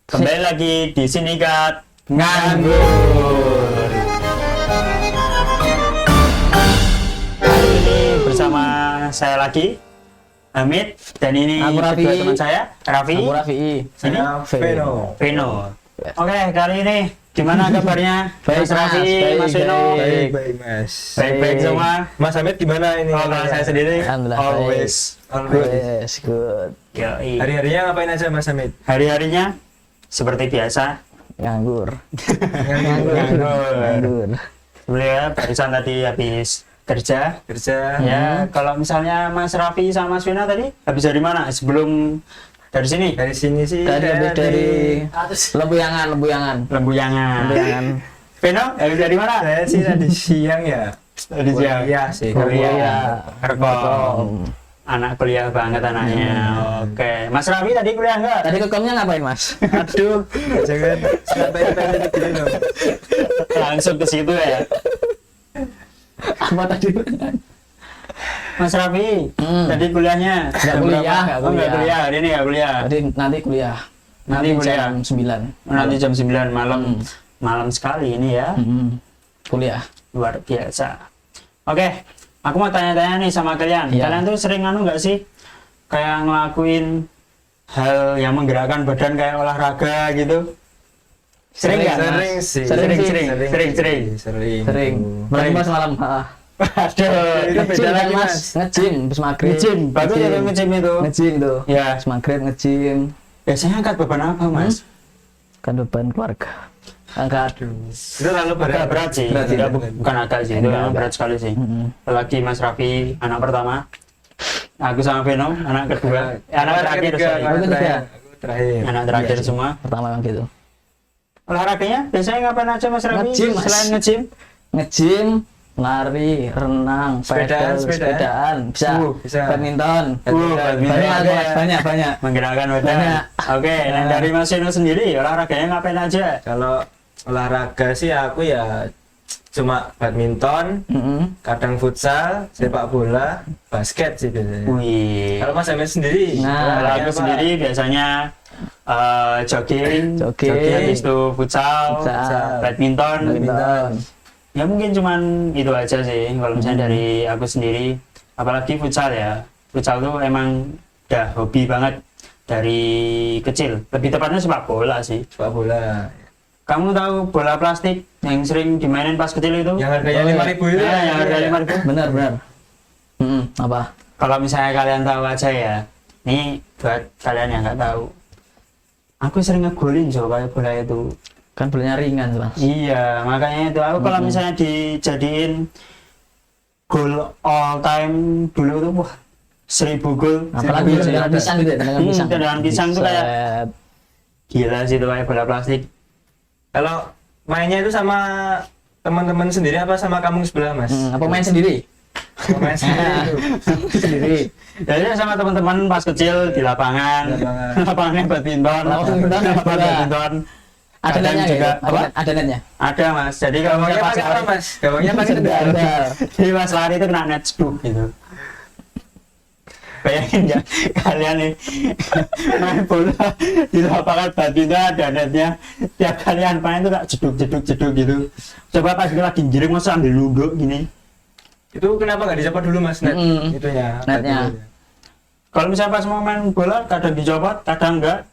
Kembali lagi di Sindikat Nganggur. Hari ini bersama saya lagi Hamid dan ini Aku Raffi. kedua teman saya Raffi. Aku Raffi. Saya Veno. Veno. Oke, kali ini gimana kabarnya? Baik, Mas Raffi, Mas. Mas Veno. Baik mas. Baik-baik semua. Mas Hamid gimana ini? Oh, kalau saya sendiri Alhamdulillah, always. Yes, good. Yoi. Hari-harinya ngapain aja Mas Hamid? Hari-harinya seperti biasa. Nganggur. Nganggur. Sebenarnya barusan tadi habis kerja. Ya, kalau misalnya Mas Raffi sama Mas Vina tadi habis dari mana? Sebelum dari sini? Dari sini sih. Habis dari Lembuyangan. Lembuyangan. Vino, habis dari mana? Saya sih tadi siang ya. Tadi siang. Iya sih. Kuliah. Rekom. Anak kuliah banget anaknya. Oke. Mas Raffi tadi kuliah enggak? Tadi kekomnya ngapain, Mas? Aduh, jangan santai-santai gitu dong. Langsung ke situ ya. Apa tadi? Mas Raffi, tadi kuliahnya Nggak jam kuliah, berapa? nggak Oh, nggak kuliah. kuliah. Hari ini nggak kuliah. Tadi nanti kuliah. Nanti kuliah. jam 9. Nanti jam 9 malam. Malam sekali ini ya. Kuliah. Luar biasa. Oke, aku mau tanya-tanya nih sama kalian. Iya. Kalian tuh sering nggak sih kayak ngelakuin hal yang menggerakkan badan kayak olahraga gitu? Sering nggak? Sering sih. Sering. Berarti Mas malam. Aduh, itu beda Nge-gym, lagi kan, mas. Nge-gym, habis maghrib. Nge-gym, bagus ya nge-gym itu. Nge-gym tuh. Ya, Habis maghrib nge-gym. biasanya angkat beban apa mas? Kan beban keluarga. Angkat. Itu terlalu Agak berat sih, Berat sih. Tidak, bukan agak sih, itu Enggak, memang enggak. berat sekali sih. Apalagi Mas Raffi, anak pertama. Aku sama Veno, anak kedua. Anak terakhir, sorry. Aku ketiga. Terakhir. Anak terakhir Iya sih. semua. Pertama memang gitu. Olahraganya biasanya ngapain aja Mas Raffi? Nge-gym, Mas. Selain nge-gym? Nge-gym, lari, renang, Sepedaan, pedal, sepedaan, bisa, bisa. badminton. Badminton. Banyak. Menggerakkan badan. Banyak. Oke, nah dari Mas Veno sendiri, olahraganya ngapain aja? Kalau olahraga sih aku ya cuma badminton, kadang futsal, sepak bola, basket sih biasanya. Wih. Kalau Mas Hamid sendiri, Nah, Kalau olahraganya aku apa? sendiri biasanya jogging, Jogging. habis itu futsal, Futsal. badminton. Ya mungkin cuman itu aja sih kalau misalnya dari aku sendiri, apalagi futsal ya. Futsal tuh emang udah hobi banget dari kecil. Lebih tepatnya sepak bola sih. Sepak bola. Kamu tahu bola plastik yang sering dimainin pas kecil itu? Yang harganya Oh, iya. 5.000 itu. Nah, yang harga 5.000. Benar. Apa? Kalau misalnya kalian tahu aja ya, ini buat kalian yang nggak tahu. Aku sering ngegolin coba bola itu. Kan bolanya ringan, Mas. Iya, makanya itu aku kalau misalnya dijadiin gol all time dulu tuh wah 1000 gol. Apalagi 1000 tendangan pisang gitu ya, tendangan pisang. tendangan pisang tuh kayak Set. gila sih itu kayak bola plastik. Kalau mainnya itu sama teman-teman sendiri apa sama kamu sebelah Mas? Apa main sendiri? Main sendiri itu. Sendiri. Jadi sama teman-teman pas kecil di lapangan, lapangannya badminton, badminton. Ada Kadang netnya juga juga. apa? Ada netnya. Ada mas. Jadi kalau Gawangnya pas pakai apa lari, Mas? Gawangnya pakai sendal. jadi pas lari itu kena net spuk gitu. Bayangin ya kalian nih main bola di lapangan badminton ada netnya, tiap kalian main tuh kayak jeduk gitu. Coba pas kita lagi giring masa ambil luduk gini. Itu kenapa nggak dicopot dulu Mas net? Itunya. Netnya. Kalau misalnya pas mau main bola kadang dicopot, kadang enggak.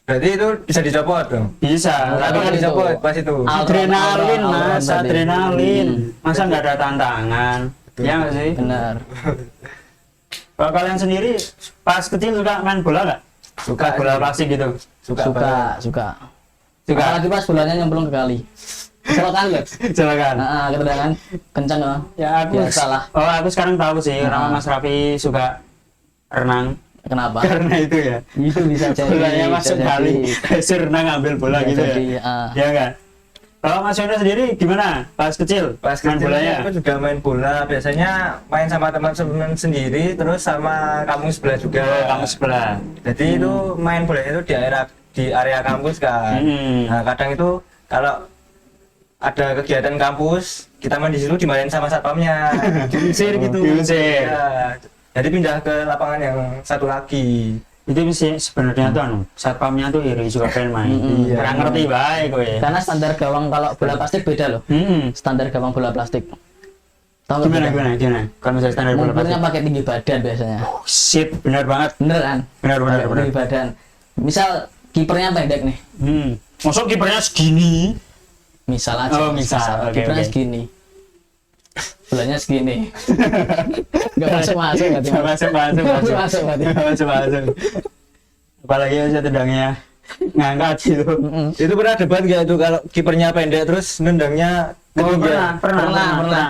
Berarti itu bisa dicopot dong. Bisa. Tapi nggak dicopot pas itu. Adrenalin Outrun mas, tadi. adrenalin. Masa nggak ada tantangan? Ya nggak sih? Benar. Kalau kalian sendiri pas kecil suka main bola nggak? Suka Bola sih. plastik gitu. Suka. Suka. Suka. Apalagi pas bolanya nyemplung ke kali. Selokan loh. Silakan. Ketendangan kencang loh. Ya aku Ya, salah. Oh aku sekarang tahu sih kenapa Mas Raffi suka renang. Kenapa? Karena itu ya. Itu bisa jadi. Bolanya masuk bisa kali, jadi. suruh renang ngambil bola Bisa gitu jadi, ya. Ya kan? Kalau Mas Yono sendiri gimana? Pas kecil? Pas main kecil bolanya? aku juga main bola. Biasanya main sama teman-teman sendiri, terus sama kamu sebelah juga. Kamu sebelah. Jadi itu main bola itu di area kampus kan. Nah kadang itu kalau ada kegiatan kampus, kita main di situ dimainin sama satpamnya, diusir gitu. Diusir. Ya, jadi pindah ke lapangan yang satu lagi. itu sih sebenarnya tuh satpamnya tuh iri juga pengen main. Iya. Kurang ngerti bae kowe. Karena standar gawang kalau bola plastik beda loh. Standar gawang bola plastik. Tahu nggak Gimana beda? gimana? Kalau misalnya standar bola Ngukurnya plastik. pakai tinggi badan biasanya. Shit, benar banget. Bener kan? Benar. Pakai tinggi badan. Misal kipernya pendek nih. Masuk kipernya segini. Misal aja. Oh, misal. Oke, Kipernya oke. segini. Bolanya segini. Gak masuk berarti. Nggak masuk. Masuk berarti. Nggak masuk. Apalagi yang tendangnya ngangkat gitu. Itu pernah debat nggak itu kalau kipernya pendek terus nendangnya Oh, ketinggian? pernah.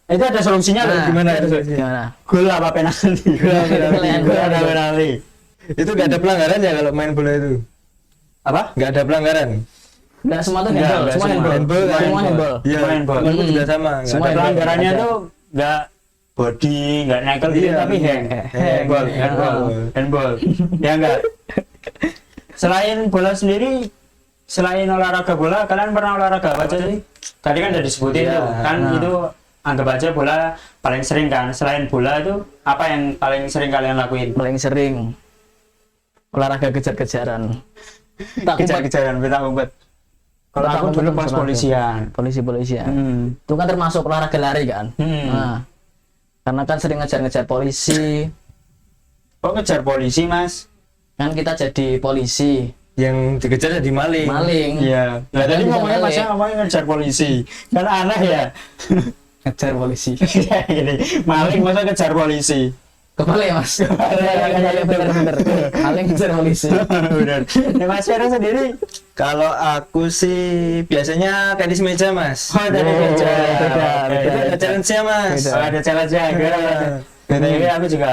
Itu ada solusinya loh. Nah, Gimana itu solusinya? Gimana? Gol apa penalti? Gol ada penalti. Itu nggak ada pelanggaran ya kalau main bola itu? Apa? Nggak ada pelanggaran? Nggak semua tuh Enggak, handball, enggak semua semua. handball. Handball, Semua handball. Iya, Semua handball. aku juga sama. nggak Semua ada Pelanggarannya ada. tuh nggak body, nggak nekel gitu, Iya, tapi handball. Ya enggak. Selain bola sendiri, selain olahraga bola, kalian pernah olahraga apa aja sih? Tadi kan udah disebutin Iya. tuh, kan itu anggap aja bola paling sering kan. Selain bola itu apa yang paling sering kalian lakuin? Paling sering olahraga kejar-kejaran. Tak kumpet. Kejar-kejaran, beta umpet. Kalau Tak aku kumpet dulu sama pas olahraga. polisian. Polisi-polisian. Hmm. Itu kan termasuk olahraga lari kan. Hmm. Nah, karena kan sering ngejar-ngejar polisi, Kok ngejar polisi, Mas? kan kita jadi polisi, Yang dikejar jadi maling. maling. Iya. Nah, tadi ngomongnya Masnya ngomongnya ngejar polisi. Kan aneh ya. Ngejar polisi. Gini, maling masa ngejar polisi. Kebalik ya mas. Bener. Maling ngejar polisi. Benar. Ya, Mas Ferry sendiri. Kalau aku sih biasanya tenis meja, Mas. Oh, tenis meja. Beda. Itu ada challenge-nya, Mas. Beda. Oh, ada challenge-nya. BTW aku juga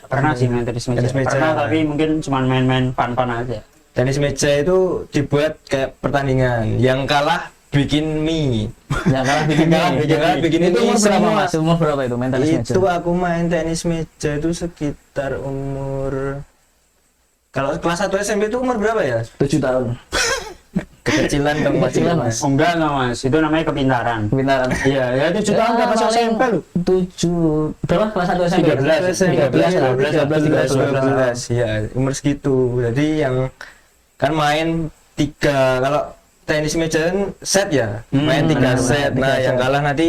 pernah sih main tenis meja. Tenis meja. Pernah, tapi mungkin cuma main-main fun-fun aja. Tenis meja itu dibuat kayak pertandingan. Yang kalah bikin mie. Ya kalah bikin bikin itu mie umur berapa semua. mas? Umur berapa itu main tenis meja? Itu aku main tenis meja itu sekitar umur, kalau kelas 1 SMP itu umur berapa ya? 7 tahun. Kekecilan dong, Kekecilan, Mas. Oh, enggak Mas. Itu namanya kepintaran. Pintaran. Iya, ya 7 tahun enggak masuk SMP lu. 7 berapa kelas 1 SMP? 12, ya umur segitu. Jadi yang kan main 3, kalau tenis meja kan set ya, main 3 benar, set. tiga Nah, set. yang kalah nanti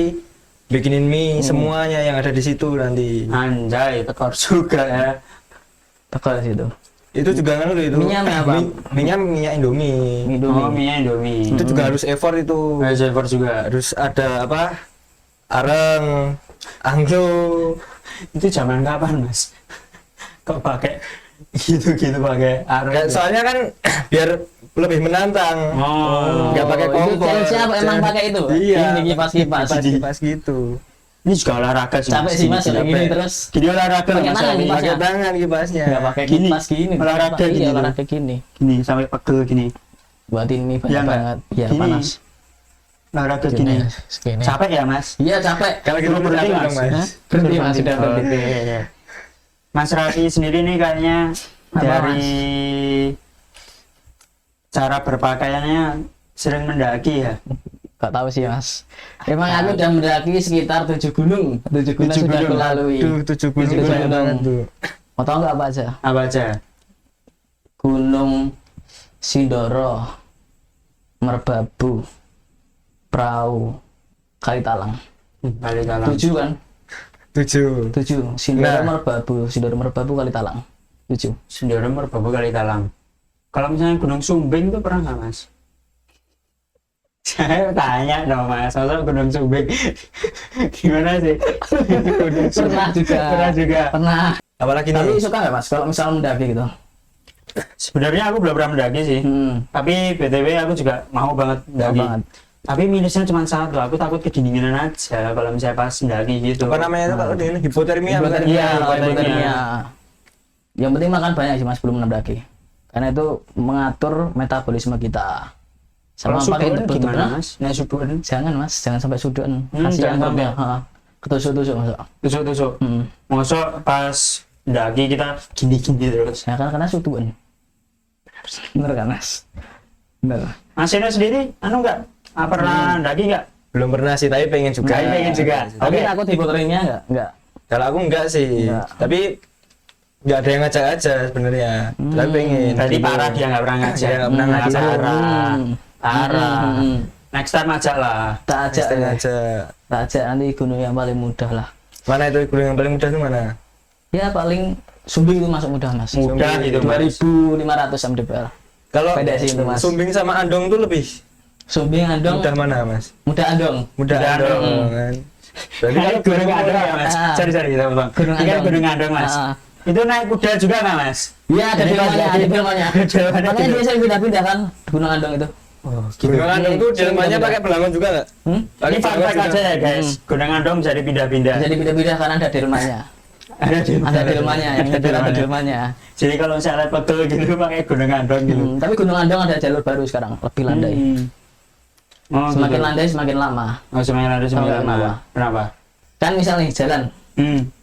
bikinin mie semuanya yang ada di situ nanti. Anjay, tekor juga ya. Tekor situ. Itu juga kan itu. Minyak mie apa? Minyak Indomie. Indomie. Oh, mie Indomie. Itu juga harus effort itu. Server juga. Harus ada apa? Areng, anglo. Itu zaman kapan, Mas? Kok pakai gitu pakai areng? Soalnya kan biar lebih menantang. Oh. Nggak pakai Itu kompor. challenge-nya apa emang pakai itu? Iya. Ini kipas-kipas. Kipas gitu. Ini juga olahraga sih. Capek sih mas, kayak gini terus. Gini olahraga Pakai Mas tangan, Ferry. Mas. Pakai tangan kipasnya. Nggak pakai Gini, kipas gini. olahraga Iya, gini loh. olahraga gini. Gini sampai pegel gini. Buat ini banyak Iya, nggak? banget. Iya Gini. panas. Olahraga gini. Segini. Capek ya, Mas? Iya capek. Kalau gitu Berhenti, berhenti Mas. dong, Mas. Hah? Berhenti mas, sudah berhenti. Oke. Mas Raffi sendiri nih kayaknya Apa, dari cara berpakaiannya sering mendaki ya. Gak tahu sih mas. Emang aku udah mendaki sekitar 7 gunung. 7 gunung Tujuh sudah aku gunung. lalui. Tuh, 7 gunung Tujuh banyak gunung. banget tuh. Mau tahu nggak apa aja? Apa aja? Gunung Sindoro, Merbabu, Prau, Kalitalang. Balik alam. 7 kan? 7. 7. Sindoro, Nah. Merbabu, Kalitalang. 7. Sendiri Merbabu kali talang. Kalau misalnya Gunung Sumbing itu pernah nggak, Mas? Saya tanya dong, Mas. Masa Gunung Sumbing gimana sih? Pernah juga. Pernah juga. Pernah. Apalagi Tapi nih? suka nggak mas kalau misalnya mendaki gitu? Sebenarnya aku belum pernah mendaki sih. Tapi BTW aku juga mau banget mendaki. banget. Tapi minusnya cuma satu, aku takut kedinginan aja kalau misalnya pas mendaki gitu. Apa namanya itu kalau di ini hipotermia? bukan? Hipotermia, Iya, kalau hipotermia. hipotermia. Yang penting makan banyak sih mas sebelum mendaki. Karena itu mengatur metabolisme kita. Kalau Sama pakai suduan tebel gimana, Mas? Nah, suduan Jangan mas, jangan sampai suduan. jangan Kasihan sampai. sampai. Ketusuk-tusuk masuk. tusuk-tusuk. Hmm. Masuk pas mendaki kita gini-gini terus. Ya karena suduan. Bener kan mas? Bener. Mas Eno sendiri, anu nggak? Pernah mendaki nggak? Belum pernah sih, tapi pengen juga. Tapi pengen juga. Tapi Oke. takut hipotermia enggak? Enggak. Kalau aku enggak sih. Enggak. Tapi nggak ada yang ngajak aja sebenarnya. Tapi pengen. Berarti dulu. parah dia nggak pernah ngajak. Dia nggak pernah ngajak. Parah. Parah. Hmm. Next time ajak lah. Tak ajak Next time ya. aja. Tak ajak nanti gunung yang paling mudah lah. Mana itu gunung yang paling mudah itu mana? Ya paling Sumbing itu masuk mudah mas. Mudah gitu Mas. 2.500 mdpl. Kalau Beda sih itu, Mas. Sumbing sama Andong tuh lebih Sumbing Andong. mudah mana Mas? Mudah Andong. Mudah Mudah Andong Andong. kan. Berarti Ini kan Gunung Andong ya Mas. Ah. Sorry kita potong. Gunung Ini kan Andong. Gunung Andong Mas. Ah. Itu naik kuda juga nggak Mas? Iya ada Jadi delmannya, kalau ada jadi- delmannya. Delmannya Makanya gitu. dia sering pindah-pindah kan Gunung Andong itu. Oh, Gunung Andong tuh Ini delmannya beda. pakai belangon juga nggak? Hmm? Ini fun fact aja ya guys. Gunung Andong bisa dipindah-pindah. Jadi pindah-pindah karena ada delmannya. Ada Ada delmannya, yang nyetir ada delmannya. Jadi kalau misalnya pegel gitu pakai Gunung Andong gitu. Tapi Gunung Andong ada jalur baru sekarang, lebih landai. Oh, Semakin gitu. landai semakin lama. Oh, semakin landai semakin Semakin lama. lama. Kenapa? Kan misalnya jalan,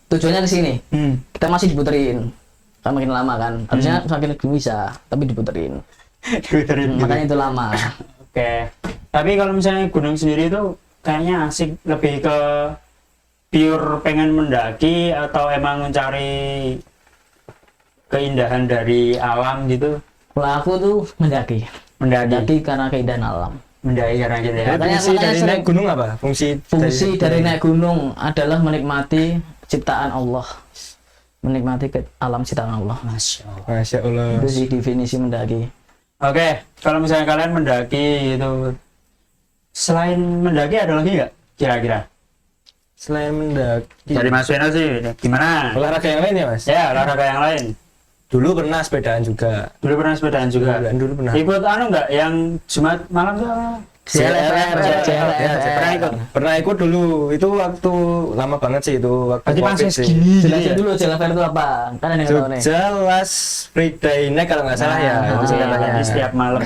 tujuannya ke sini, kita masih diputerin. Kan makin lama kan. Harusnya semakin lebih bisa, tapi diputerin. Twitterin gitu. Makanya itu lama. Oke. Tapi kalau misalnya gunung sendiri itu kayaknya asik lebih ke pure pengen mendaki atau emang mencari keindahan dari alam gitu. Kalau aku tuh mendaki. Mendaki. Mendaki karena keindahan alam. Mendaki karena gitu ya. Makanya- Fungsi dari sering- naik gunung apa? Fungsi dari naik gunung adalah menikmati ciptaan Allah. Menikmati alam ciptaan Allah. Masya Allah. Masya Allah. Itu sih definisi mendaki. Oke, kalau misalnya kalian mendaki gitu, selain mendaki ada lagi nggak kira-kira? Selain mendaki, Dari Mas Weno sih, gimana? olahraga yang lain ya Mas? Ya, olahraga yang lain. Dulu pernah sepedaan juga. Dulu pernah sepedaan juga. Dulu pernah. Ikut anu nggak yang Jumat malam tuh apa? CLFR. Ya, Pernah ikut? Pernah ikut dulu. Itu waktu lama banget sih itu. Waktu Berarti Covid masih sih. segini Jelasin dulu CLFR itu apa? Kan ada yang tahu nih. Jogja Last Friday Night kalau nggak salah ya. Nah, itu singkatannya. Jadi setiap malam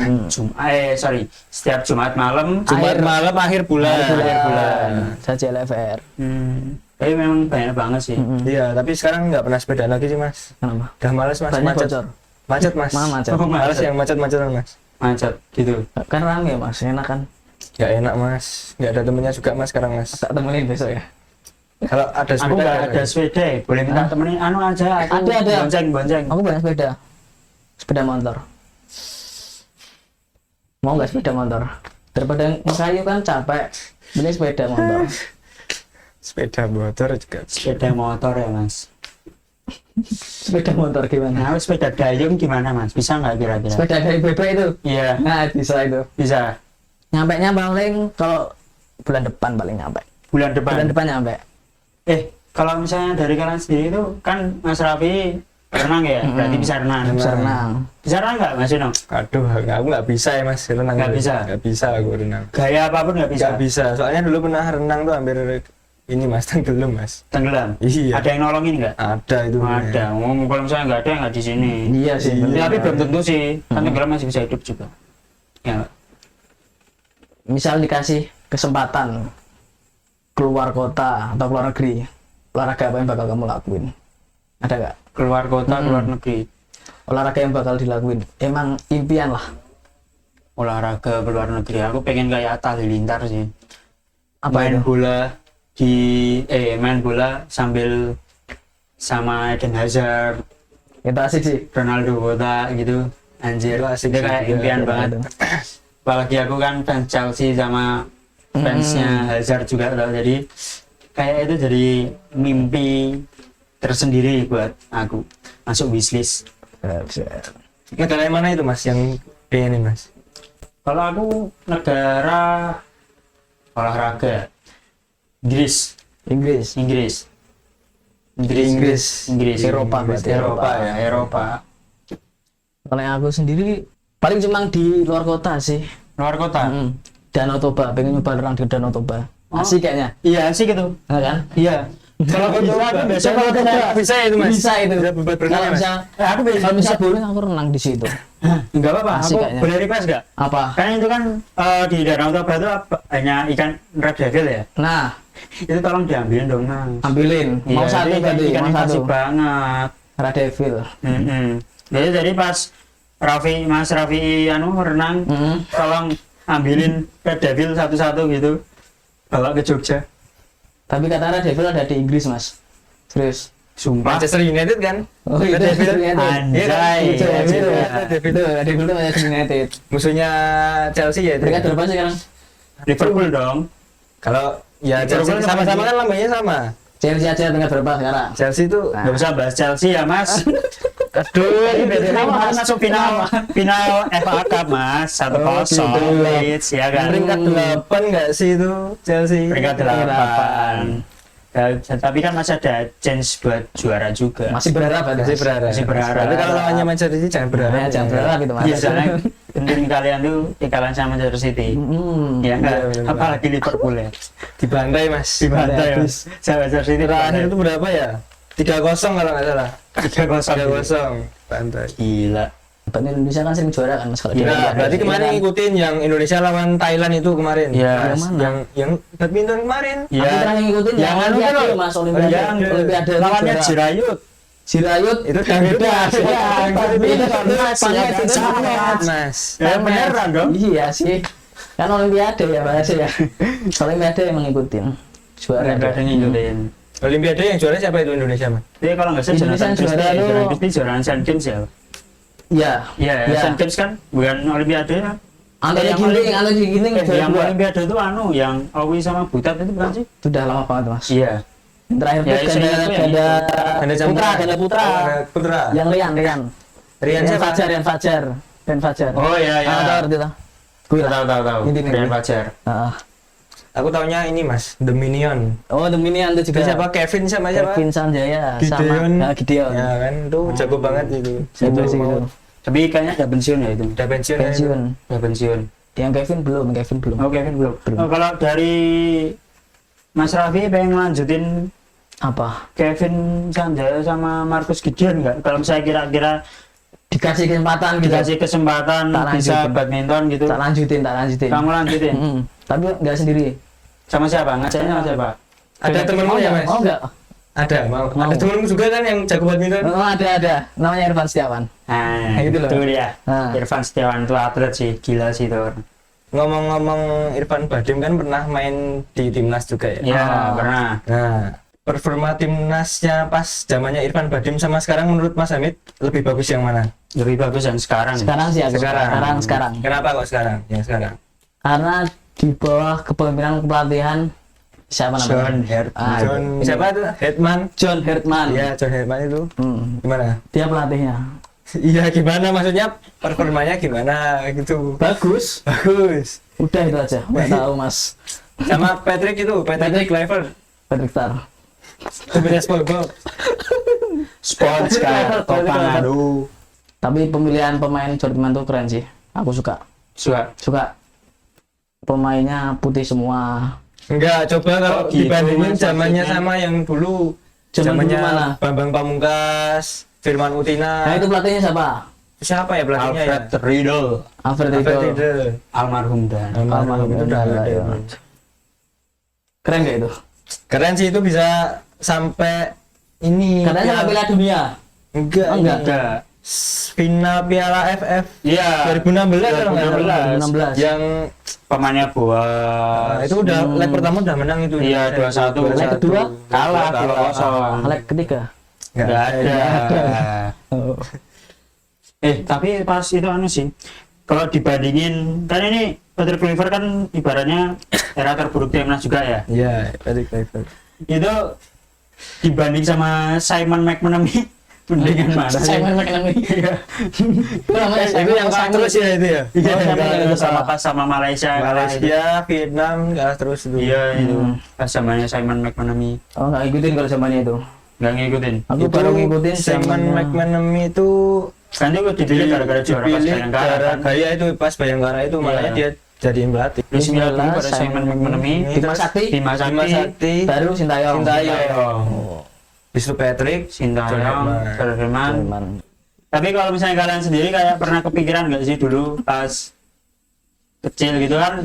setiap Jumat malam. Jumat malam akhir bulan. Akhir bulan. Saya CLFR. Tapi memang banyak banget sih. Iya, tapi sekarang nggak pernah sepedaan lagi sih Mas. Kenapa? Udah males Mas, Banyak macet. bocor. Macet Mas. Mana macet? Oh, Males macet. yang macet-macetan Mas. Macet gitu. Kan rame Mas, enak kan? Nggak enak Mas. Nggak ada temennya juga Mas sekarang Mas. Tak temenin besok ya. Kalau ada Aku sepeda nggak ya, ada sepeda, boleh minta temenin anu aja. Aku Ada. bonceng. Aku banyak sepeda. Sepeda motor. Mau nggak sepeda motor? Daripada ngekayu kan capek. Beli sepeda motor. sepeda motor juga. Sepeda motor ya Mas. Sepeda motor gimana? Nah, sepeda dayung gimana Mas? Bisa nggak kira-kira? Sepeda dari bebek itu. Iya, Nah, bisa itu. bisa. Nyampe-nya paling kalau bulan depan paling nyampe. Bulan depan. Bulan depan nyampe. Kalau misalnya dari kalian sendiri itu kan Mas Raffi renang ya, berarti bisa renang. Bisa renang. Bisa renang nggak Mas Yuno? Aduh, aku nggak bisa ya Mas renang. Nggak bisa? Nggak bisa aku renang. Gaya apapun nggak bisa. Nggak bisa. Soalnya dulu pernah renang tuh hampir ini Mas tenggelam Mas. Tenggelam. Iya. Ada yang nolongin nggak? Ada itu. Ada. Kalau misalnya nggak ada nggak di sini. Iya sih. Iya. bener. Tapi belum tentu sih. Kan tenggelam masih bisa hidup juga. Ya. Misal dikasih kesempatan keluar kota atau keluar negeri, olahraga apa yang bakal kamu lakuin? Ada nggak? Keluar kota, keluar negeri. Olahraga yang bakal dilakuin? Emang impian lah. Olahraga keluar negeri. Aku pengen kayak Atta Halilintar sih. Apa main itu? bola main bola sambil sama Eden Hazard, Itu asik sih. Ronaldo botak gitu. Anjir, Itu asik itu sih, kayak iya, impian iya, banget. itu. Apalagi aku kan fans Chelsea sama fansnya Hazard juga tau. Jadi kayak itu jadi mimpi tersendiri buat aku masuk wishlist. Negara yang mana itu Mas yang pengenin Mas? Kalau aku negara olahraga Inggris. Inggris. Eropa berarti. Eropa ya, Eropa. Kalau yang aku sendiri paling cuma di luar kota sih. Luar kota. Danau Toba, pengen nyoba renang di Danau Toba. Asik kayaknya. Iya sih gitu. Nah, kan? Iya. Kalau ke Jawa tuh biasanya Kalau kalau Toba Bisa itu Mas? Bisa itu. Bisa buat berenang Kalau ya, Mas? misal aku bisa. kalau misal boleh aku renang di situ. Enggak apa-apa. Asik Aku kayaknya. boleh request enggak? Apa? Karena itu kan di Danau Toba itu hanya ikan red devil ya. Nah, Itu tolong diambilin dong Mas. ambilin. Mau Iya, satu jadi berarti, ikan mau satu. invasif banget. Radevil. Jadi pas Mas Raffi renang, tolong ambilin red devil satu-satu gitu, bawa ke Jogja. Tapi kata Radevil ada di Inggris, Mas. Serius. Sumpah. Manchester United kan. Oh, itu Red Devil. United. Anjay. Itu Iya, itu iya. ada dulu Manchester United. Musuhnya Chelsea ya itu. Mereka berapa sekarang? Liverpool dong. Kalau ya Liverpool Chelsea sama-sama sama kan lambangnya sama. Chelsea aja tingkat berapa sekarang? Chelsea itu Nah. Nggak usah bahas Chelsea ya mas. aduh ini beda Ini mas. masuk final FA Cup mas 1-0 gitu. Leeds ya kan. Peringkat 8 nggak sih itu Chelsea? Peringkat 8. Tapi kan masih ada chance buat juara juga. Masih berharap ada. Masih berharap. Masih berharap. Tapi kalau lawannya Manchester City jangan berharap. Ya, jangan berharap gitu mas. Iya, soalnya penting kalian tuh kekalahan sama Manchester City. Ya enggak, Iya, bener-bener. apalagi Liverpool ya. Dibantai mas. Dibantai ya. Habis. Sama Manchester City Terakhir itu berapa ya? 3-0 kalau nggak salah. 3-0. 3-0. Bantai. Gila. Berarti Indonesia kan sering juara kan mas kalau Iya, di- Nah, berarti kemarin ngikutin yang Indonesia lawan Thailand itu kemarin. Iya. Yang mana? Yang badminton kemarin. Iya. Aku terakhir ngikutin Yang yang anu Olimpiade kan, mas Olimpiade. yang Olimpiade lawannya juara. Jirayut. Jirayut Itu dangdut mas. Ya, tapi itu kan mas, Iya, ya, itu sangat. mas. Mas. Ya beneran dong. Iya sih. Kan Olimpiade ya mas ya. Olimpiade yang ngikutin juara. Olimpiade ngikutin. Olimpiade yang juara siapa itu Indonesia mas? Tapi kalau nggak salah Indonesia Jonathan juara Christie, tuh- Jonathan Christie juara Asian Games ya. Iya. Iya, Iya. Asian Games kan bukan Olimpiade ya. Antara Yang Ginting, Olimpi- antara Ginting juara yang dua. Olimpiade itu anu, yang Owi sama Butet itu bukan sih? Sudah lama banget mas. Iya. Yang terakhir Ya, tuh saya ingat tuh yang ganda Ganda putra, campuran. ganda putra. Putra. Yang Rian. Rian siapa? Fajar, Rian Fajar. Oh iya iya. Ah, tahu arti lah. Gue lah. Tahu. Ini nih. Rian Fajar. Ah. Aku taunya ini mas, The Minion. Oh, The Minion itu Itu juga. siapa? Kevin sama siapa? Kevin Sanjaya Gideon. sama Gideon. Ya kan, itu jago banget itu. Jago sih itu. Tapi kayaknya udah pensiun ya itu. Udah pensiun. ya itu. Pensiun. Udah pensiun. Yang Kevin belum. Oh Kevin belum. Oh, kalau dari Mas Raffi pengen lanjutin Apa? Kevin Sanjaya sama Marcus Gideon nggak? Kalau saya kira-kira Dikasih kesempatan gitu. dikasih kesempatan Tak bisa lanjutin. badminton gitu, Tak lanjutin. kamu lanjutin Tapi enggak sendiri. sama siapa? Ngajaknya sama siapa? Ada temenmu ya mas? Oh enggak. Ada, mau. Mau. Ada temenmu juga kan yang jago badminton? Oh, ada. Namanya Irfan Setiawan. Nah, Gitu loh. itu dia. Nah. Irfan Setiawan itu atlet sih, gila sih itu orang. Ngomong-ngomong Irfan Badim kan pernah main di timnas juga ya? Iya, Ah. pernah. Nah, performa timnasnya pas zamannya Irfan Badim sama sekarang menurut Mas Hamid lebih bagus yang mana? Lebih bagus yang sekarang. Sekarang sih aku. Sekarang. Kenapa kok sekarang? Yang sekarang. Karena di bawah kepemimpinan pelatihan siapa namanya? John Herdman. Ah, John siapa itu? Hetman. John Herdman. Iya, John Hetman itu. Gimana? Dia pelatihnya. Iya, gimana maksudnya performanya gimana gitu. Bagus. Bagus. Udah itu aja. Enggak tahu Mas. Sama Patrick itu, Patrick Kluivert. Patrick Tar. Pemain SpongeBob. Sports kan, Topang aduh. Tapi pemilihan pemain Jordan tuh keren sih. Aku suka. Suka. Pemainnya putih semua. Enggak, coba kalau Oh, gitu, dibandingin Mas, zamannya maksudnya. sama yang dulu. Zaman Zamannya dulu mana? Bambang Pamungkas, Firman Utina. Nah itu pelatihnya siapa? Siapa ya pelatihnya ya? Alfred Riedel, Alfred Alfred Riedel. Riedel. almarhum dan Almarhum itu udah Almarhum, ada. iya. Keren gak itu? Keren sih itu bisa sampai ini. Katanya sampai Piala Dunia. Enggak, Oh, enggak. enggak. Final Piala FF Iya. 2016 kalau nggak salah. 2016. Yang Pemainnya Boas. itu udah leg pertama udah menang itu. Iya, 2-1. Leg kedua? Kalah 2-0. Leg ketiga. Enggak ada. Oh. Tapi pas itu anu sih. Kalau dibandingin kan ini Patrick Kluivert kan ibaratnya era terburuk timnas juga ya. Iya, Patrick Kluivert. Itu dibanding sama Simon McManamy mendingan mana sih? Simon McManamy. Iya. Itu namanya Itu yang kalah terus ya itu ya. Iya, Oh, itu sama pas sama Malaysia. Malaysia, Vietnam kalah terus itu. Iya itu. Pas zamannya Simon McManamy. Oh nggak ngikutin kalau zamannya itu. Nggak ngikutin. Aku Itu baru ngikutin Simon zamannya- McManamy itu Kan itu dipilih gara-gara juara pas dipilih Bayangkara kan. gara-gara itu pas Bayangkara itu makanya Iya. dia jadiin pelatih. Luis Milla dulu pada Simon Simon McManamy. Bima Sakti. Bima Bima Sakti. Sakti, Baru Sintayong. Sintayong. Habis itu Patrick, Sintayong, John Herdman. Herman. Tapi kalau misalnya kalian sendiri kayak pernah kepikiran nggak sih dulu pas kecil gitu kan?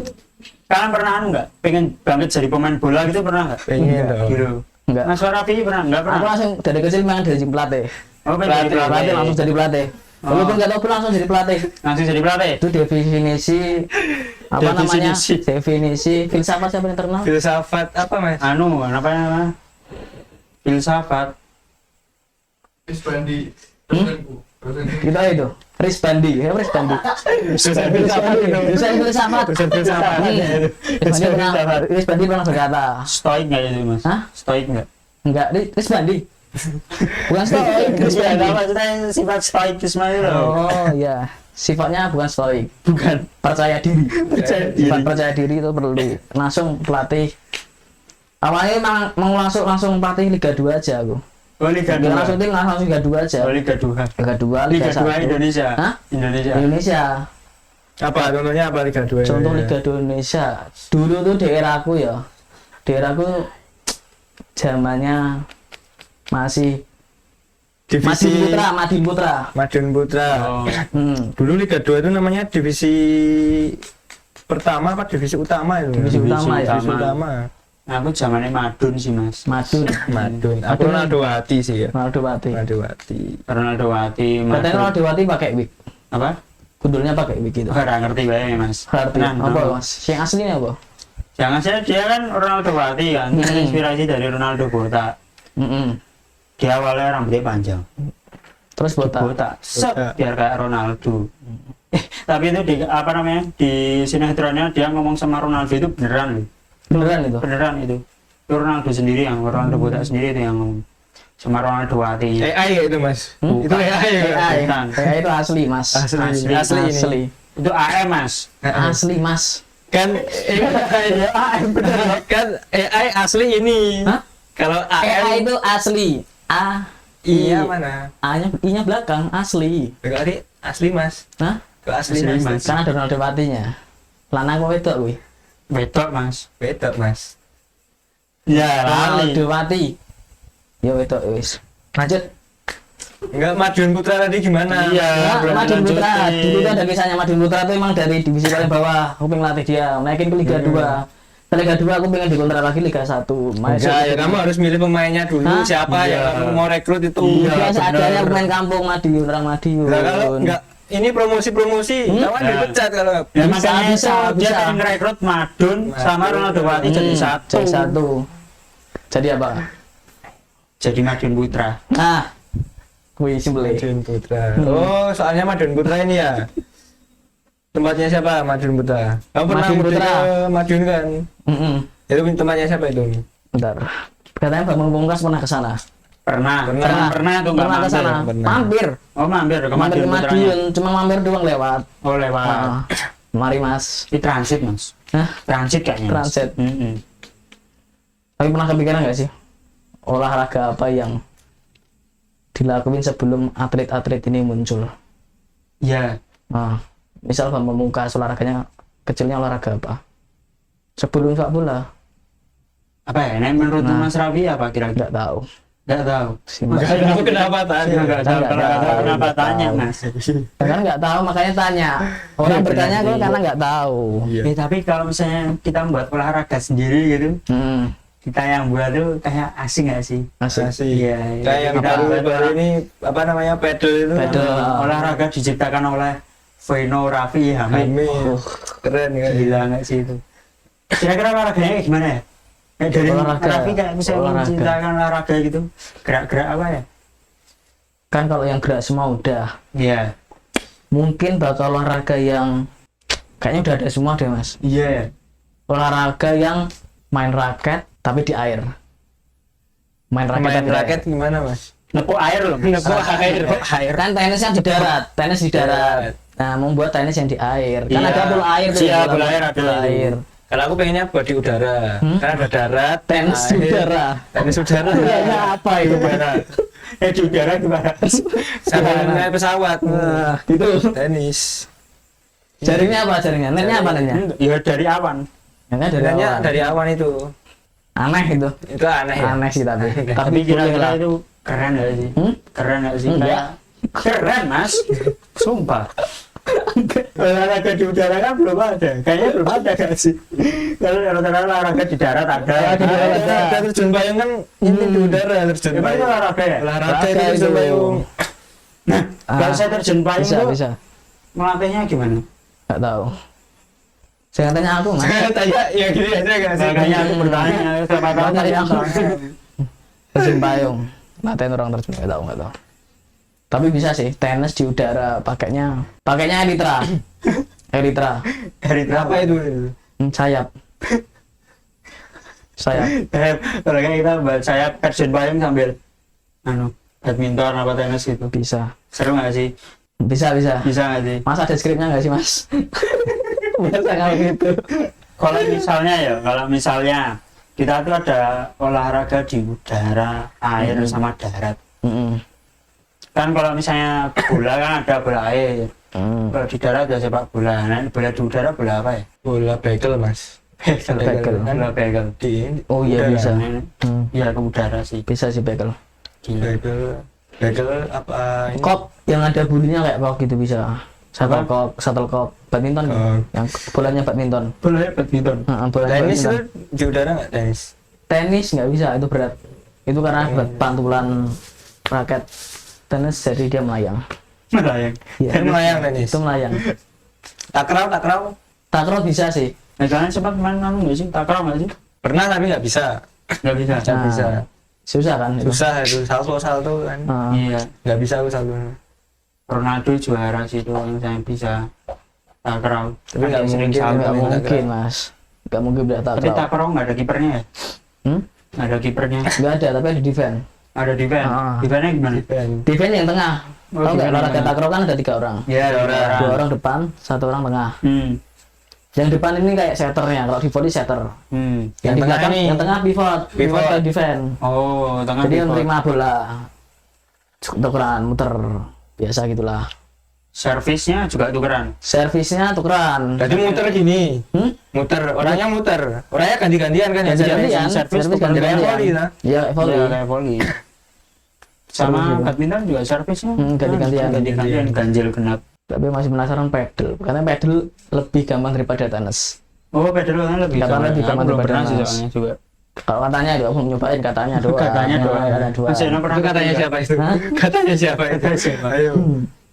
Kalian pernah anu nggak? Pengen banget jadi pemain bola gitu pernah nggak? Pengen dong. Gitu. Enggak. Mas Raffi pernah nggak pernah? Aku langsung dari kecil memang dari pelatih. Oh, pengen jadi Pelatih langsung jadi pelatih. Oh. Walaupun nggak tahu pun langsung jadi pelatih. Langsung jadi pelatih. Itu definisi apa namanya? Definisi. Definisi filsafat siapa yang terkenal? Filsafat apa mas? Anu, apa namanya? Filsafat. Chris Bandi. Kita itu Chris Bandi, ya Chris Bandi. Dosen filsafat. Dosen filsafat. Chris Bandi pernah berkata, Stoik nggak itu mas? hah? Stoik nggak? Enggak, Chris Bandi. Bukan stoik, Chris Iya, Bandi. nggak, maksudnya sifat stoikisme itu loh. Oh iya, sifatnya bukan stoik, Bukan. percaya diri. Percaya Sifat diri. percaya diri itu perlu. Langsung pelatih. Awalnya emang mau langsung pelatih Liga 2 aja aku. Oh, Liga Dia 2. langsung tim langsung Liga 2 aja. Oh, Liga 2. Liga 2, Liga 2 1. Indonesia. Hah? Indonesia. Indonesia. Apa contohnya apa Liga 2? Contoh Liga 2 Indonesia. Dulu tuh daerahku ya. Daerahku zamannya masih Divisi Madiun Putra. Madiun Putra. Oh. Dulu Liga 2 itu namanya divisi pertama apa divisi utama itu? Divisi utama ya. Divisi utama. Aku zamannya Madun sih mas. Madun. Madun. Aku Ronaldo Wati sih ya. Ronaldo Wati. Ronaldo Wati. Ronaldo Wati. Katanya Madun. Ronaldo Wati pakai wig. Apa? Gundulnya pakai wig gitu. Oh, nggak ngerti banget mas. Berarti Nah, apa nah. mas? Yang aslinya apa? Jangan saya dia kan Ronaldo Wati kan. Inspirasi dari Ronaldo botak. Dia awalnya rambutnya panjang. Terus botak. Botak. Set, Botak. biar kayak Ronaldo. Tapi itu di apa namanya di sinetronnya dia ngomong sama Ronaldo itu beneran loh. Beneran itu. Beneran itu. Itu Ronaldo sendiri yang Ronaldo botak sendiri itu yang ngomong sama Ronaldo Wati. AI ya itu Mas. Hmm? Itu AI ya. AI. Bukan. AI itu asli mas. Asli. Asli. Asli ini. Itu AM mas. Asli mas. Kan AI benar. Kan AI asli ini. Hah? Kalau AI AM itu asli. A. iya mana? A-nya I-nya belakang asli. Berarti asli Mas. Nah, Kalau asli Asli, Mas. Mas. kan ada Ronaldo Watinya. Lanang kok wedok kuwi? Wedok mas. Beda Mas. Ya lali. Ronaldo Wati. Ya wedok wis. Lanjut. Enggak Madiun Putra tadi gimana? Iya. Nah, belum Madiun Putra. lanjutin. Dulu itu ada kisahnya Madiun Putra itu emang dari divisi paling bawah. Aku pengen latih dia, naikin ke Liga 2. Ke Liga 2 aku pengen dikontrak lagi Liga 1. Enggak, ya kamu harus milih pemainnya dulu. Hah? Siapa Iya. yang kamu mau rekrut itu? Iya. Biasa adanya bener. pemain kampung Madiun, orang Madiun. Nah, kalau enggak ini promosi-promosi, kamu Nah. dipecat kalau Ya Bisa, makanya bisa, itu dia bisa. pengen ngerekrut Madun sama Ronaldo Wati jadi satu. Jadi satu. Jadi apa? Jadi Madun Putra. Nah, wih simpel. Madiun Putra. Oh, soalnya Madiun Putra ini ya. Tempatnya siapa Madiun Putra? Kamu pernah Madiun mudik Putra. ke Madiun kan? Itu tempatnya siapa itu? Bentar. Katanya Bambang Pamungkas pernah ke sana. Pernah tuh nggak Pernah ke mampir. sana. pernah. Mampir. Oh mampir ke Mampir Madun ke Putranya. Madiun, cuma mampir doang lewat. Oh lewat. Ah, mari Mas. Di transit mas. Hah? Transit kayaknya. Mas. Transit. Mm-mm. Tapi pernah kepikiran nggak sih olahraga apa yang dilakuin sebelum atlet-atlet ini muncul? Ya. Nah, misal Bambang Pamungkas olahraganya kecilnya olahraga apa? Sebelum sepak bola, Apa ya? Nah, menurut Nah. Mas Rafi apa kira-kira? nggak tahu. Nggak tahu. Simpel. Kamu kenapa tanya? Nggak tahu. nggak Kalau nggak tahu tahu, kenapa nggak tanya tahu. mas? Kan nggak tahu makanya tanya. Orang bertanya kok karena nggak tahu. Iya. Tapi kalau misalnya kita membuat olahraga sendiri gitu, kita yang buat tuh kayak asing nggak sih? Masih. Masih. Iya. Kayak yang Kita buat baru ini apa namanya pedal itu? Pedal. olahraga diciptakan oleh Veno Raffi Hamid. Amin. Keren kan? Gila nggak sih itu? Kira-kira olahraganya kayak gimana ya? Kayak dari Olahraga. Raffi kayak misalnya Olahraga. menciptakan olahraga gitu, gerak-gerak apa ya? Kan kalau yang gerak semua udah. Iya. Mungkin bakal olahraga yang kayaknya udah ada semua deh mas. Iya. Olahraga yang main raket tapi di air. Main raket Main tapi di air. raket gimana Mas? Nepuk air loh. Nepuk air. Air. Kan tenisnya di darat, tenis di darat. Nah, membuat tenis yang di air. Kan Iya. ada bola air tuh. Iya, bola air ada bola itu. air. Kalau aku pengennya buat di udara. Kan ada darat, Tenis air. udara. Tenis udara. Udara apa itu? Gimana? Di udara gimana? Sama naik pesawat. Nah, itu. Tenis. Jaringnya apa jaringnya? Netnya apa netnya? Ya dari awan. Netnya dari Sebenarnya awan. dari awan itu. Aneh itu. Itu aneh ya. Aneh sih tapi. Tapi boleh lah. kira-kira itu keren nggak sih? Hmm? Keren nggak sih? Enggak. Kayak keren mas. Sumpah. Olahraga di udara kan belum ada. Kayaknya belum ada nggak sih? Kalau olahraga di darat ada. Olahraga di darat ada. Ada terjun payung kan ini di udara terjun Emang itu payung. olahraga ya? Olahraga Olahraga itu terjun itu. payung. Nah, Ah, kalau saya terjun payung Bisa, tuh bisa. melatihnya gimana? Nggak tahu. Jangan tanya aku mas. Tanya ya gini aja gak sih? Makanya aku bertanya, siapa tahu Makanya tanya aku. aku. Terjun payung. Ngatain orang terjun nggak tahu nggak tahu. Tapi bisa sih tenis di udara pakainya Elytra. Elytra. Apa itu? Sayap. Kalau kayak kita buat sayap terjun payung sambil badminton apa tenis gitu. Bisa. Seru nggak sih? Bisa. Bisa nggak sih? Mas ada skripnya nggak sih mas? Biasa kalau gitu. Kalau misalnya kita tuh ada olahraga di udara, air sama darat. Kan kalau misalnya bola kan ada bola air. Kalau di darat ada sepak bola. Nah, bola di udara bola apa ya? Bola bekel mas. Bekel. Bola bekel. Oh iya Udara. bisa. Iya ke udara sih. Bisa sih bekel. Gila. Bekel apa ini? Kop yang ada bulunya kayak kok gitu bisa. Shuttlecock, badminton. Yang bolanya badminton. Bola badminton. Bola Tenis itu badminton. di udara nggak tenis? Tenis nggak bisa, itu berat. Itu karena buat pantulan raket tenis jadi dia melayang. Melayang. Iya. Itu melayang tenis. Itu melayang. Takraw. Takraw bisa sih. Nah, kalian sempat main nggak sih? Takraw nggak sih? Pernah tapi nggak bisa. Nggak bisa. Nggak bisa. Susah kan itu? Susah itu salto kan. Iya. Nggak bisa aku salto. Ronaldo juara sih itu yang saya bisa takraw. Tapi nggak sering mungkin, salto. Nggak main mungkin takraw. mas. Nggak mungkin bisa Tapi takraw. takraw nggak ada kipernya ya? Hmm? Nggak ada kipernya. Nggak ada, tapi ada defense. Ada defense. Ah. Defense-nya gimana? Defense yang tengah. Oh, Tahu nggak defense olahraga yang takraw kan ada 3 orang. Iya, Dua orang depan, 1 orang tengah. Yang depan ini kayak setternya. Kalau di volley setter. Yang Yang di tengah belakang, ini. yang tengah pivot. Pivot Pivot. ke defense. Oh, tangan Jadi pivot. menerima bola. Tukeran, muter. Biasa gitulah. Servisnya juga tukeran. Servisnya tukeran. Jadi muter gini. Orangnya muter. Orangnya ganti-gantian kan ya. Ganti-gantian. servis Servis tukeran. Kayak ganti-gantian. volley lah. Iya, volley. Iya, kayak volley. Sama Seru gitu. badminton juga servisnya Ganti-gantian. ganti-gantian ganjil genap. Tapi masih penasaran pedal. Karena pedal lebih gampang daripada tenis. Oh, pedal kan lebih Katanya lebih Aku gampang belum daripada pernah sih tenis. soalnya juga. Kalau katanya doang, aku nyobain katanya doang. Katanya doang. Katanya doang. Mas Eno pernah Itu katanya juga? siapa itu? Hah? Katanya siapa itu? Katanya siapa? Ayo.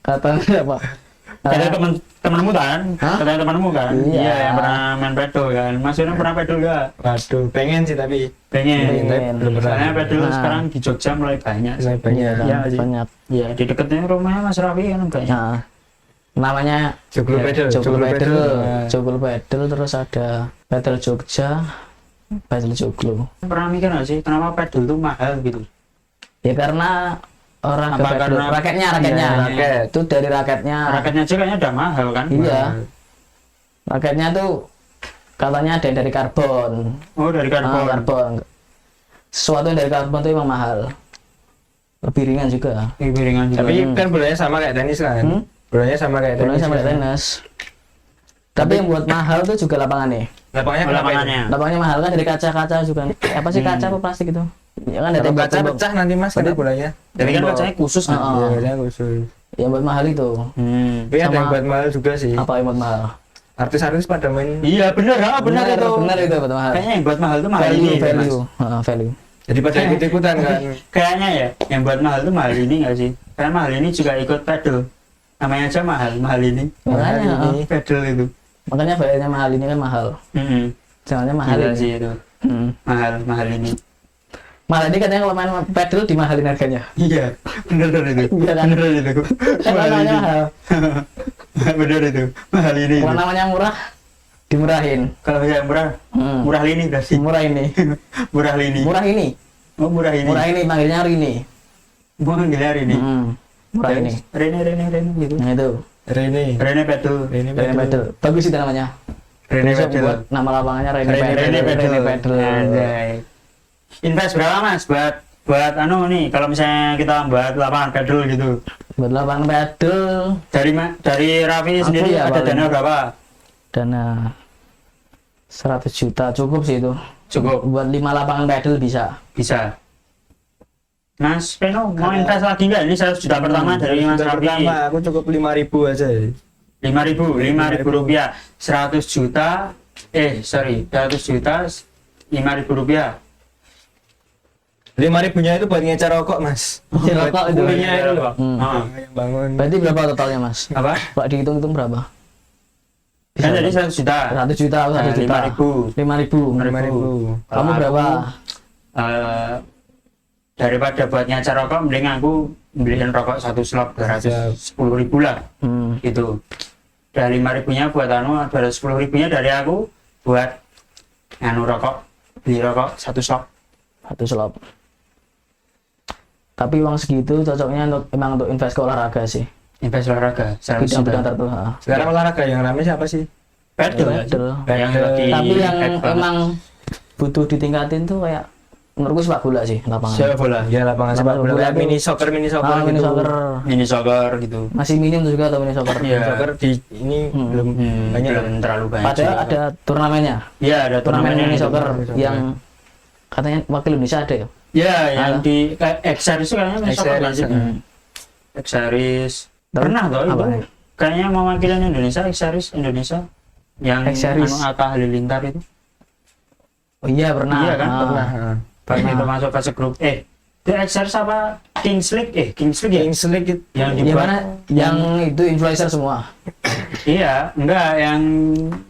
Katanya apa? Katanya temenmu kan? Hah? Katanya temenmu kan? Iya. Yang pernah main pedal kan? Mas Eno pernah pedal gak? Waduh, pengen sih tapi Pengen. Pengen. belum pernah. Soalnya pedal Nah. sekarang di Jogja mulai banyak. Mulai banyak. Iya kan, Iya sih. banyak. Iya, di dekatnya rumahnya Mas Raffi kan banyak. Nah, namanya Joglo pedal. Joglo pedal, terus ada pedal Jogja, pedal Joglo. Pernah mikir gak sih kenapa pedal tuh mahal gitu? Ya karena orang Apa pedal, karena- raketnya, Iya, raket. itu dari raketnya. Raketnya aja kayaknya udah mahal kan? Iya, raketnya tuh katanya ada yang dari karbon. Oh, dari karbon. Karbon. Sesuatu yang dari karbon itu emang mahal. Lebih ringan juga. Lebih ringan juga. Tapi kan bolanya sama kayak tenis kan? Bolanya sama kayak Bolanya tenis. sama kayak kan? tenis. Tapi yang buat mahal tuh juga lapangannya. Lapangannya kenapa itu? lapangannya. Lapangannya mahal kan dari kaca-kaca juga. Apa sih kaca apa plastik itu? Ya kan ada Kalau kaca tembok-tembok. pecah nanti mas kena Berarti- bolanya. Tapi kan tembok. kacanya khusus kan? Oh. Iya, kacanya khusus. Yang buat mahal itu. Tapi ada Sama- yang buat mahal juga sih. Apa yang buat mahal? Artis-artis pada main. Iya bener, bener itu. Benar itu buat mahal. Kayaknya yang buat mahal tuh mahal ini. Value. Mas. Value. Jadi pada ikut-ikutan kan. Kayaknya ya, yang buat mahal tuh mahal ini nggak sih? Karena mahal ini juga ikut pedal. Namanya aja mahal ini. Makanya, Mahal ini pedal itu. Makanya bayarnya mahal ini kan mahal. Jangannya mahal Gila ini. sih itu. Mahal ini. Mahal ini katanya kalau main pedal dimahalin harganya. Iya, bener itu. Iya kan? Bener itu. Kan namanya mahal. Bener itu. Mahal ini. Kalau namanya murah dimurahin. Kalau yang murah, murah lini berarti. Murah ini. Murah lini. Murah ini. Oh, murah ini. Murah ini panggilnya Rini. Murah ini. Murah ini. Rene gitu. Nah itu. Rene. Rene pedal. Rene Rene Pedal. Bagus itu namanya. Rene Besok pedal. buat nama lapangannya Rene Rene Pedal. Rene pedal. Rene Pedal. Anjay. Invest berapa mas buat anu nih kalau misalnya kita buat lapangan pedal gitu Buat lapangan pedal dari Raffi Aku sendiri ya ada paling- dana berapa? dana 100 juta cukup sih itu. Cukup. Buat 5 lapangan pedal bisa. Bisa. Mas Peno mau invest lagi nggak? Ini 100 juta pertama dari Mas Sudah Raffi. pertama aku cukup 5.000 aja. 5.000 rupiah. 100 juta 100 juta 5.000 rupiah. 5.000-nya itu buat ngecer rokok mas. Ngecer rokok itu. Kulinya itu loh. Ah. Yang bangun. Berarti berapa totalnya mas? Apa? Pak dihitung-hitung berapa? Kan jadi 100 juta. 100 juta, aku 100 juta. 5.000. 5.000. 5.000. Kamu Kalau berapa? daripada buat nyacar rokok mending aku beliin rokok satu slop 210.000 lah gitu. Dari 5.000-nya buat anu, 210.000-nya dari aku buat anu rokok, beli rokok satu slop. Satu slop. Tapi uang segitu cocoknya emang untuk invest ke olahraga sih. Invest olahraga seharusnya. Bidang-bidang tertentu. Sekarang olahraga yang ramai siapa sih? Pedal. Yang lagi Tapi yang hype banget. emang butuh ditingkatin tuh kayak menurutku sepak bola sih lapangan. sepak bola. Ya lapangan sepak bola kayak itu- mini soccer Mini gitu. soccer Mini soccer gitu. masih minim juga atau mini soccer. Iya. Soccer di ini belum banyak. Belum terlalu banyak. Padahal sih. ada turnamennya. Iya, ada Turnamen turnamennya mini itu. soccer yang katanya wakil Indonesia ada ya. Ya, yang Halo. di kayak X-Series itu kayaknya mini soccer X-Series, kan sih. X-Series. Pernah toh itu. Apa? Kayaknya mewakili Indonesia, X-Series Indonesia. Yang X-Series. anu Atta Halilintar itu. Oh iya pernah. Iya kan? Ah. Pernah. Pas itu masuk fase grup. Itu X-Series apa Kings League? Kings League ya? Kings League itu Yang Yang dibuat. mana? Yang itu influencer semua. Iya, enggak yang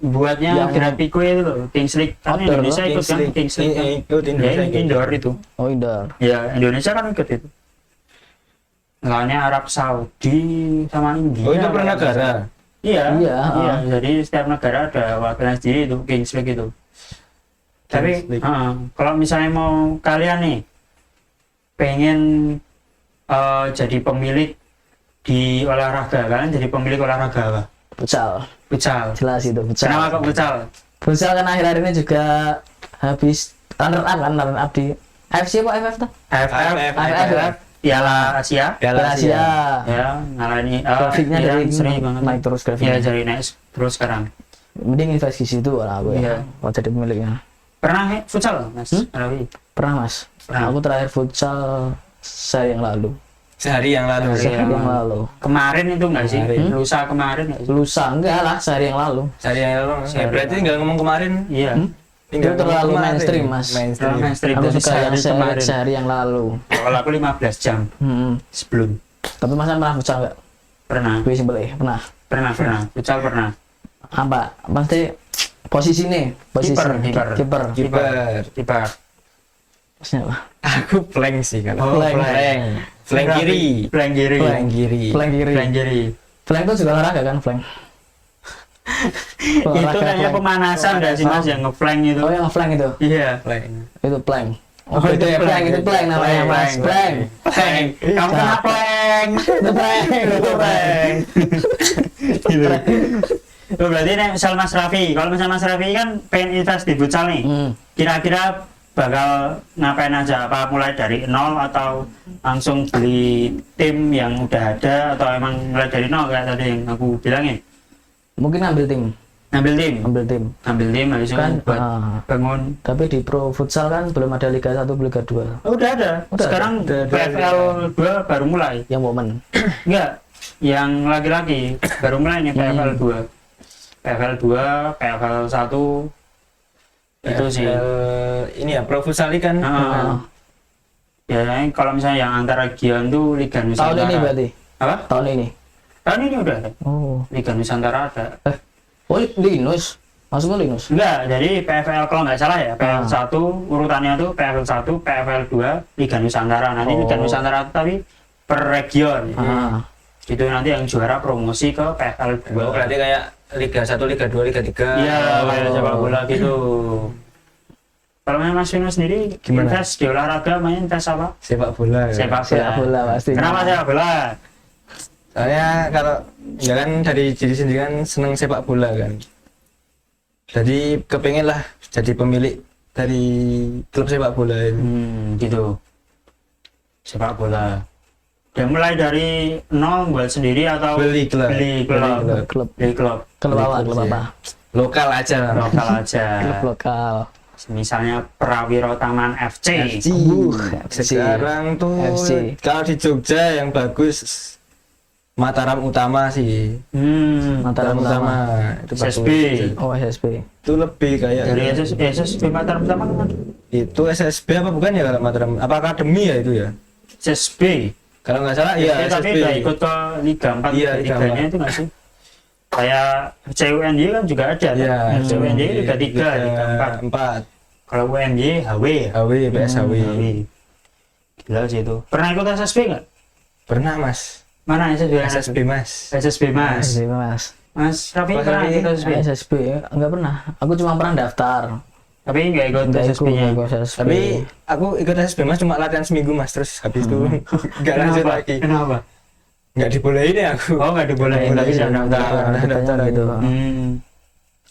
buatnya Yang- Grafiko itu loh, Kings League. Kan Outdoor, Indonesia ikut kan Kings League. Kan? ikut Indonesia Ya, ikut. indoor itu. Oh indoor. Ya, Indonesia kan ikut itu. Lawannya Arab Saudi sama India. Oh itu per negara. Iya, Iya, iya. Jadi setiap negara ada wakilnya sendiri itu Kings League itu. Tapi Kings League. kalau misalnya mau kalian nih pengen jadi pemilik di olahraga, kalian jadi pemilik olahraga apa? Futsal. Futsal. Jelas itu futsal. Kenapa kok futsal? Futsal kan akhir-akhir ini juga habis runner up di AFC apa AFF tuh? AFF, Piala Asia. Piala Asia. Ya, ngalani Grafiknya Iran dari sering banget. naik terus Ya, grafiknya. jadi naik terus sekarang. Mending invest di situ lah aku Iya. ya. Kalau jadi pemiliknya. Pernah futsal, Mas? Rawi? Pernah mas. Pernah. Aku terakhir futsal sehari yang lalu. Sehari yang lalu. Sehari yang lalu. Kemarin itu enggak sih? Kemarin. Lusa kemarin enggak sih? Lusa enggak lah sehari yang lalu. Sehari yang lalu. Ya, berarti tinggal ngomong kemarin. Iya. Tinggal Itu terlalu ngomong kemarin. mainstream, Mas. Mainstream. Mainstream. Aku Jadi suka yang kemarin. sehari yang lalu. Kalau aku 15 jam sebelum. Tapi masa pernah futsal nggak? Pernah. Gue simpel pernah. Pernah. Futsal pernah. Apa? Pasti posisi nih. Posisi Kiper. Kiper. Posisinya apa? Aku flank sih kalau. Flank. Flank kiri. Flank kiri. Flank kiri. Flank kiri. Flank kiri. Flank itu juga olahraga kan flank? Itu kayaknya flank. pemanasan nggak sih Mas yang nge-flank itu? Oh yang flank itu? Iya. Flank. Itu plank. Oh, itu itu ya plank. plank, itu plank namanya mas. Plank. Plank. Kamu kena plank. Itu plank. Itu plank. Gitu. Oh, berarti nih, misal Mas Raffi, kalau misal Mas Raffi kan pengen invest di futsal nih, kira-kira bakal ngapain aja? Apa mulai dari nol atau langsung beli tim yang udah ada atau emang mulai dari nol kayak tadi yang aku bilangin? Mungkin ambil tim. Ambil tim, habis itu Kan, buat bangun. tapi di pro futsal kan belum ada Liga 1, Liga 2 Oh, udah ada. Udah Sekarang ada. PFL 2 baru mulai. yang momen. Enggak, yang laki-laki baru mulai nih PFL 2. PFL 2, PFL 1 itu sih. Ini ya Pro Futsal League kan. Heeh. Biasanya kalau misalnya yang antar region tuh Liga Tahun Nusantara. ini berarti? Apa? Tahun ini? Tahun ini udah ada. Oh. Liga Nusantara ada. Oh, Linus? Masuknya Linus? Enggak, jadi PFL kalau nggak salah ya, PFL 1 urutannya tuh PFL 1, PFL 2, Liga Nusantara. Nanti Liga Nusantara tapi per region. Itu nanti yang juara promosi ke PFL 2. Oh, berarti kayak Liga 1, Liga 2, Liga 3. Iya, kayak sepak bola gitu. Kalau Mas Vino sendiri Gimana? invest di olahraga, main invest apa? Sepak bola. Ya. Sepak Sepak bola pasti. Kenapa sepak bola? Soalnya kalau ya kan dari diri sendiri kan seneng sepak bola kan. Jadi kepengen lah jadi pemilik dari klub sepak bola ini. Gitu. Sepak bola. Dan mulai dari nol buat sendiri atau Beli klub. Beli klub. Klub. Beli klub. Klub apa? Klub Klub sih. apa? Lokal aja. Lokal aja. Klub lokal. Misalnya Prawiro Taman FC. FC. FC. Sekarang tuh FC. kalau di Jogja yang bagus Mataram Utama sih. Mataram Utama. Itu SSB. bagus. Oh, SSB. Itu lebih kayak Dari SSB Mataram Utama kan? itu SSB apa bukan ya kalau Mataram? Apa akademi ya itu ya? SSB. Kalau nggak salah iya Tapi SSB. udah ikut ke Liga 4 Iya, Liga Liganya 4. itu nggak sih? Kayak CUNY kan juga ada Iya, kan? CUNY Liga 3, Liga 4. 4. Kalau UNY HW ya? HW, PSHW. HW. Gila sih itu. Pernah ikut SSB nggak? Pernah mas. Mana SSB? SSB mas. SSB Mas. SSB mas. Mas Raffi Mas pernah Raffi, ikut SSB? SSB enggak pernah. Aku cuma pernah daftar. Tapi nggak ikut Enggak SSB-nya. ikut SSB. Tapi aku ikut SSB mas cuma latihan seminggu mas, terus habis itu nggak lanjut lagi. Kenapa? Nggak dibolehin ya aku. Oh nggak dibolehin tapi Iya, sudah daftar. daftar gitu.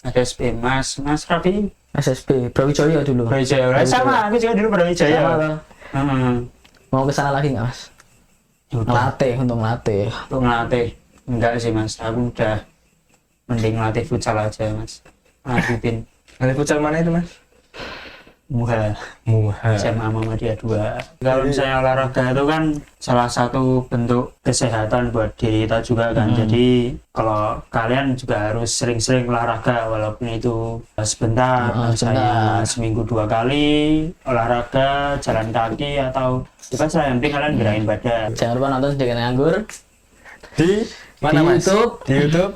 SSB Mas Raffi SSB Brawijaya dulu. Brawijaya. Sama, aku juga dulu Brawijaya. Sama loh. Heeh. Mau ke sana lagi nggak mas? Ya udah, Ngelatih, untuk ngelatih. untuk ngelatih. Enggak sih Mas, aku udah mending ngelatih futsal aja Mas. Lanjutin Nanti futsal mana itu mas? Muha. Muha. SMA Muhammadiyah 2. Kalau misalnya olahraga itu kan salah satu bentuk kesehatan buat diri kita juga kan. Jadi kalau kalian juga harus sering-sering olahraga walaupun itu sebentar, misalnya seminggu 2 kali olahraga, jalan kaki atau bebas lah, yang penting kalian gerakin badan. Jangan lupa nonton Sedikit Nganggur. Di mana Di mas? YouTube. Di YouTube.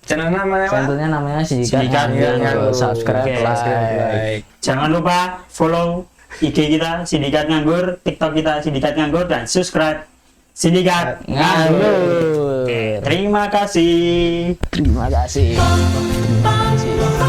Channel namanya apa? Channelnya namanya Sedikit Sedikit Nganggur. Nganggur. Subscribe, Oke, like. Jangan lupa follow IG kita Sindikat Nganggur, TikTok kita Sindikat Nganggur, dan subscribe Sindikat Nganggur. Nganggur. Terima kasih. Terima kasih. Bum, bum,